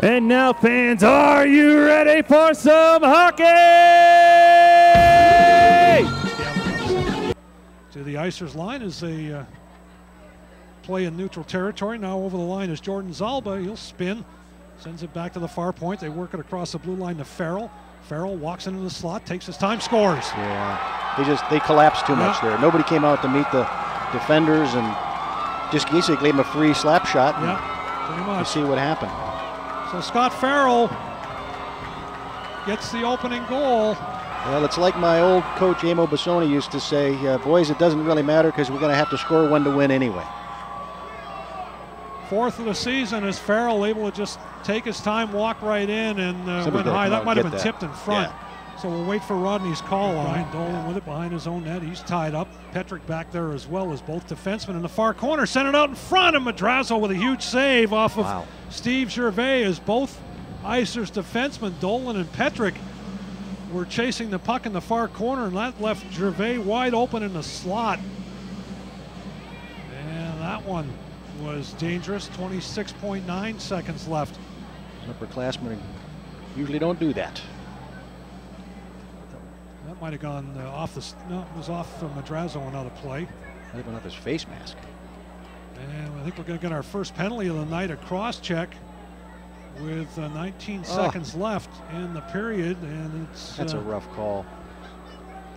And now, fans, are you ready for some hockey? To the Icers line as they play in neutral territory. Now over the line is Jordan Zalba. He'll spin, sends it back to the far point. They work it across the blue line to Farrell. Farrell walks into the slot, takes his time, scores. Yeah, they collapsed too much there. Nobody came out to meet the defenders and just basically gave him a free slap shot. Yeah, pretty much. See what happened. So Scott Farrell gets the opening goal. Well, it's like my old coach Amo Bassoni used to say, boys, it doesn't really matter because we're going to have to score one to win anyway. Fourth of the season is Farrell able to just take his time, walk right in, and went high. That might have been tipped in front. Yeah. So we'll wait for Rodney's call line. Dolan with it behind his own net. He's tied up. Petrick back there as well as both defensemen in the far corner. Sent it out in front of Madrazo with a huge save off of Steve Gervais as both Icers defensemen, Dolan and Petrick, were chasing the puck in the far corner, and that left Gervais wide open in the slot. And that one was dangerous. 26.9 seconds left. Upperclassmen usually don't do that. That might have gone off the. No, it was off from Madrazo on another play. Might have gone off his face mask. And I think we're going to get our first penalty of the night, a cross check with 19 seconds left in the period, and that's a rough call.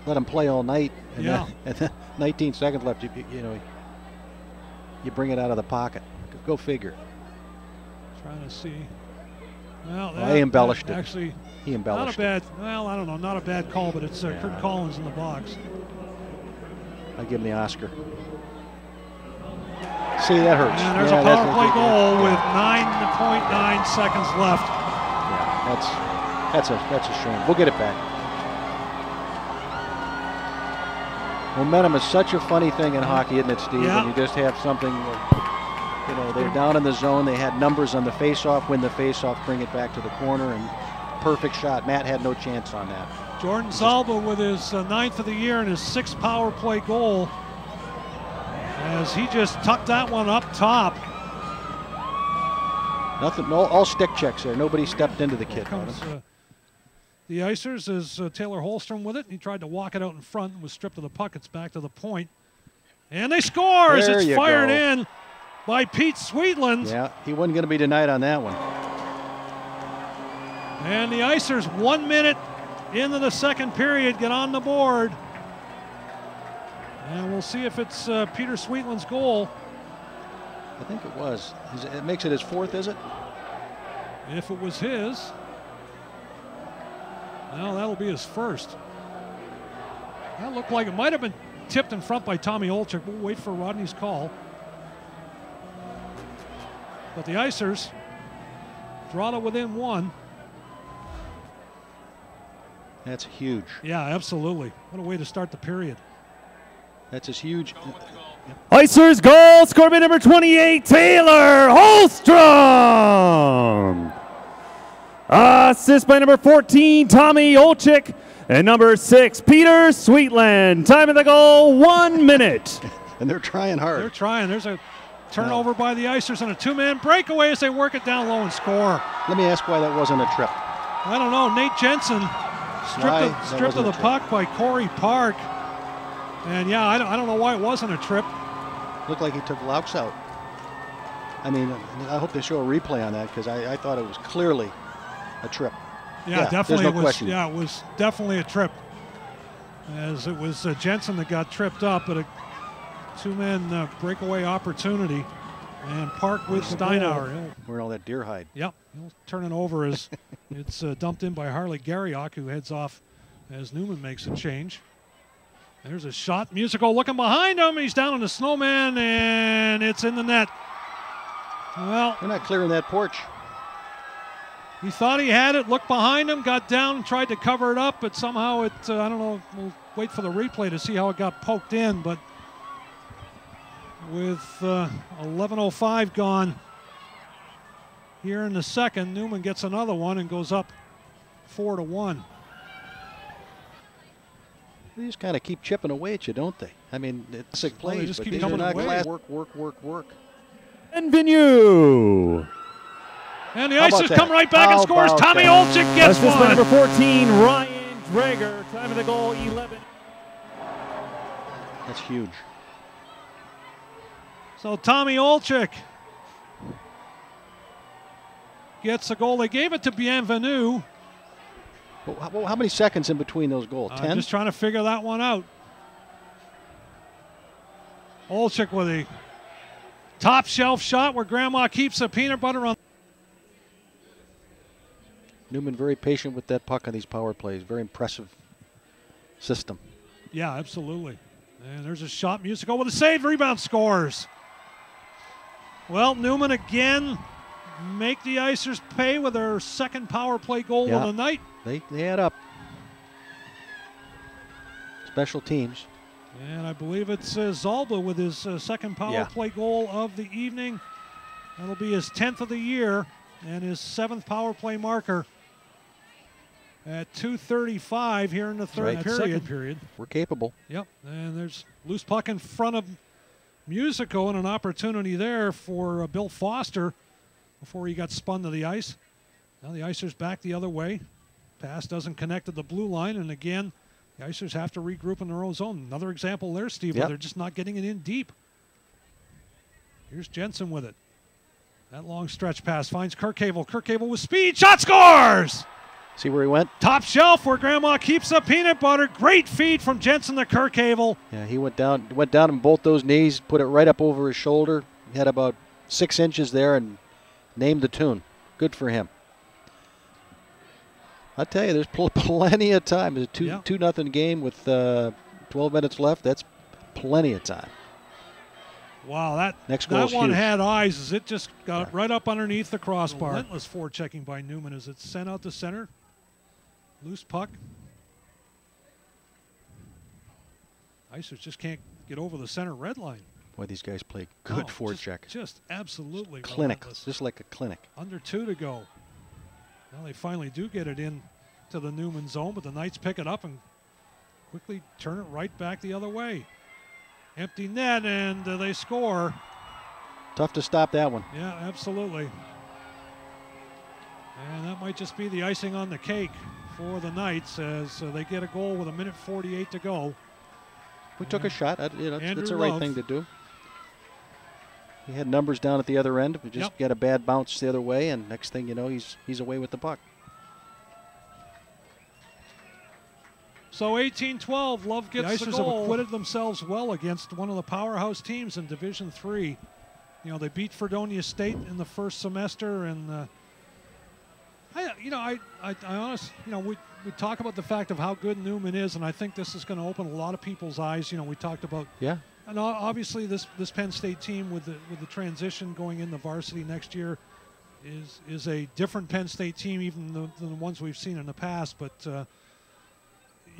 Let him play all night, and then 19 seconds left. You know, you bring it out of the pocket. Go figure. Trying to see. Well, he embellished it. Actually, he embellished not a bad. Well, I don't know, not a bad call, but it's Kurt Collins in the box. I give him the Oscar. See, that hurts. And there's a power play goal with 9.9 seconds left. Yeah, that's a shame. We'll get it back. Momentum is such a funny thing in hockey, isn't it, Steve? Yeah. When you just have something, you know, they're down in the zone. They had numbers on the faceoff, win the faceoff, bring it back to the corner, and perfect shot. Matt had no chance on that. Jordan Zalba with his ninth of the year and his sixth power play goal, as he just tucked that one up top. Nothing, all stick checks there. Nobody stepped into the kid. The Icers is Taylor Holstrom with it. He tried to walk it out in front and was stripped of the puck. It's back to the point. And they score as it's fired in by Pete Sweetland. Yeah, he wasn't going to be denied on that one. And the Icers, 1 minute into the second period, get on the board. And we'll see if it's Peter Sweetland's goal. I think it was. It makes it his fourth, is it? If it was his, well, that'll be his first. That looked like it might have been tipped in front by Tommy Olczyk. We'll wait for Rodney's call. But the Icers draw to within one. That's huge. Yeah, absolutely. What a way to start the period. That's as huge. Icers goal, scored by number 28, Taylor Holstrom. Assist by number 14, Tommy Olczyk. And number 6, Peter Sweetland. Time of the goal, 1 minute. And they're trying hard. They're trying. There's a turnover by the Icers and a two-man breakaway as they work it down low and score. Let me ask why that wasn't a trip. I don't know. Nate Jensen stripped of the puck by Corey Park. And yeah, I don't know why it wasn't a trip. Looked like he took Laux out. I mean, I hope they show a replay on that because I thought it was clearly a trip. Yeah, definitely. There's no question. Yeah, it was definitely a trip. As it was Jensen that got tripped up, but a two-man breakaway opportunity. And Park with Steinauer. Wearing all that deer hide. Yep, he'll turn it over as it's dumped in by Harley Garriock, who heads off as Neumann makes a change. There's a shot. Musical looking behind him. He's down in the snowman, and it's in the net. Well, they're not clearing that porch. He thought he had it, looked behind him, got down, tried to cover it up, but somehow it, I don't know, we'll wait for the replay to see how it got poked in, but with 11:05 gone here in the second, Neumann gets another one and goes up 4-1. They just kind of keep chipping away at you, don't they? I mean, it's sick plays, they just but keep these coming are not away. class. Work. And Vigneault. And the Icers come right back and scores. Tommy Olczyk gets Assist one. by number 14, Ryan Drager. Time of the goal, 11. That's huge. So Tommy Olczyk gets a goal. They gave it to Bienvenu. Well, how many seconds in between those goals? 10? I'm just trying to figure that one out. Olczyk with a top shelf shot where Grandma keeps the peanut butter on. Neumann very patient with that puck on these power plays. Very impressive system. Yeah, absolutely. And there's a shot. Musical with a save. Rebound, scores. Well, Neumann again make the Icers pay with their second power play goal of the night. They add up. Special teams. And I believe it's Zalba with his second power play goal of the evening. That'll be his 10th of the year and his 7th power play marker at 2:35 here in the third period. We're capable. Yep, and there's loose puck in front of Musico and an opportunity there for Bill Foster before he got spun to the ice. Now the Icers back the other way. Pass doesn't connect to the blue line, and again, the Icers have to regroup in their own zone. Another example there, Steve, where they're just not getting it in deep. Here's Jensen with it. That long stretch pass finds Kirkhavel. Kirkhavel with speed. Shot, scores! See where he went? Top shelf where Grandma keeps the peanut butter. Great feed from Jensen to Kirkhavel. Yeah, he went down on both those knees, put it right up over his shoulder. He had about 6 inches there and named the tune. Good for him. I tell you, there's plenty of time. It's a 2-0 game with 12 minutes left. That's plenty of time. Wow, that one had eyes as it just got right up underneath the crossbar. Relentless forechecking by Neumann as it's sent out to center. Loose puck. Icers just can't get over the center red line. Boy, these guys play good forecheck. Just absolutely clinic, relentless. Just like a clinic. Under 2 to go. Now they finally do get it in to the Neumann zone, but the Knights pick it up and quickly turn it right back the other way. Empty net, and they score. Tough to stop that one. Yeah, absolutely. And that might just be the icing on the cake for the Knights as they get a goal with 1:48 to go. We took a shot. It's the right thing to do. He had numbers down at the other end. We just got a bad bounce the other way, and next thing you know, he's away with the puck. So 18-12, Love gets the goal. The Icers have acquitted themselves well against one of the powerhouse teams in Division III. You know, they beat Fredonia State in the first semester, and I honestly, we talk about the fact of how good Neumann is, and I think this is going to open a lot of people's eyes. You know, we talked about and obviously this Penn State team with the transition going into varsity next year is a different Penn State team even than the ones we've seen in the past, but.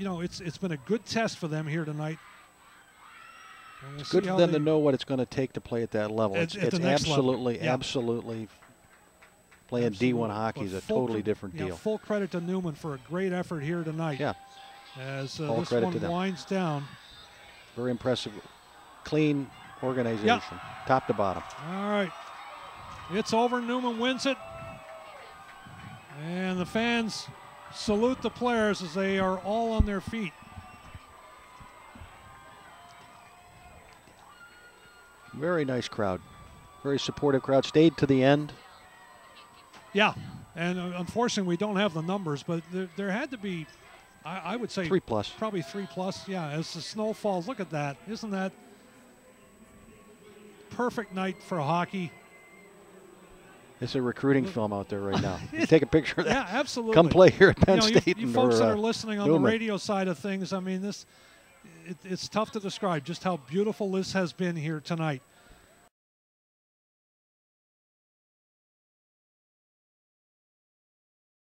It's been a good test for them here tonight. It's good for them to know what it's going to take to play at that level. It's absolutely playing D1 hockey is a totally different deal. Full credit to Neumann for a great effort here tonight. Yeah. As this one winds down. Very impressive, clean organization, top to bottom. All right. It's over. Neumann wins it. And the fans salute the players as they are all on their feet. Very nice crowd. Very supportive crowd. Stayed to the end. Yeah, and unfortunately we don't have the numbers, but there had to be, I would say 3+. Probably 3+, yeah, as the snow falls. Look at that. Isn't that perfect night for hockey? It's a recruiting film out there right now. You take a picture of that. Yeah, absolutely. Come play here at Penn State. You folks that are listening on the radio side of things, I mean, it's tough to describe just how beautiful this has been here tonight.